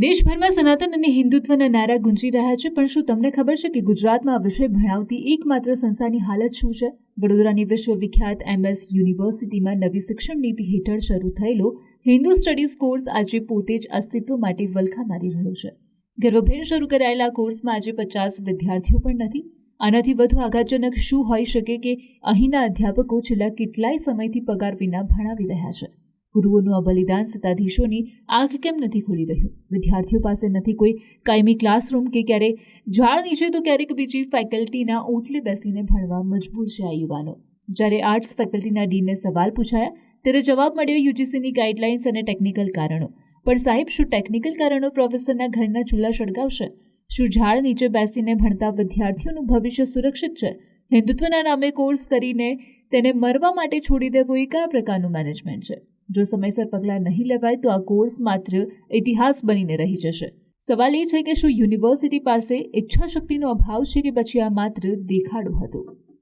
દેશભરમાં સનાતન અને હિન્દુત્વના નારા ગુંજી રહ્યા છે, પણ શું તમને ખબર છે કે ગુજરાતમાં આ વિષય ભણાવતી એકમાત્ર સંસ્થાની હાલત શું છે? વડોદરાની વિશ્વવિખ્યાત MS યુનિવર્સિટીમાં નવી શિક્ષણ નીતિ હેઠળ શરૂ થયેલો હિન્દુ સ્ટડીઝ કોર્સ આજે પોતે જ અસ્તિત્વ માટે વલખા મારી રહ્યો છે. ગર્ભભેર શરૂ કરાયેલા કોર્સમાં આજે 50 વિદ્યાર્થીઓ પણ નથી. આનાથી વધુ આઘાતજનક શું હોઈ શકે કે અહીંના અધ્યાપકો છેલ્લા કેટલાય સમયથી પગાર વિના ભણાવી રહ્યા છે. ગુરુઓનું આ બલિદાન સત્તાધીશોની આંખ કેમ નથી ખોલી રહ્યું? વિદ્યાર્થીઓ પાસે નથી કોઈ કાયમી ક્લાસરૂમ કે ક્યારેક ઝાડ નીચે તો ક્યારેક બીજી ફેકલ્ટીના ઓટલે બેસીને ભણવા મજબૂર છે આ યુવાનો. જ્યારે આર્ટ્સ ફેકલ્ટીના ડીનને સવાલ પૂછાયા ત્યારે જવાબ મળ્યો યુજીસીની ગાઈડલાઇન્સ અને ટેકનિકલ કારણો. પણ સાહેબ, શું ટેકનિકલ કારણો પ્રોફેસરના ઘરના ચૂલા સળગાવશે? શું ઝાડ નીચે બેસીને ભણતા વિદ્યાર્થીઓનું ભવિષ્ય સુરક્ષિત છે? હિન્દુત્વના નામે કોર્સ કરીને તેને મરવા માટે છોડી દેવો એ કયા પ્રકારનું મેનેજમેન્ટ છે? જો સમયસર પગલાં નહીં લેવાય તો આ કોર્સ માત્ર ઇતિહાસ બનીને રહી જશે. સવાલ એ છે કે શું યુનિવર્સિટી પાસે ઈચ્છાશક્તિનો અભાવ છે કે પછી આ માત્ર દેખાડો હતો?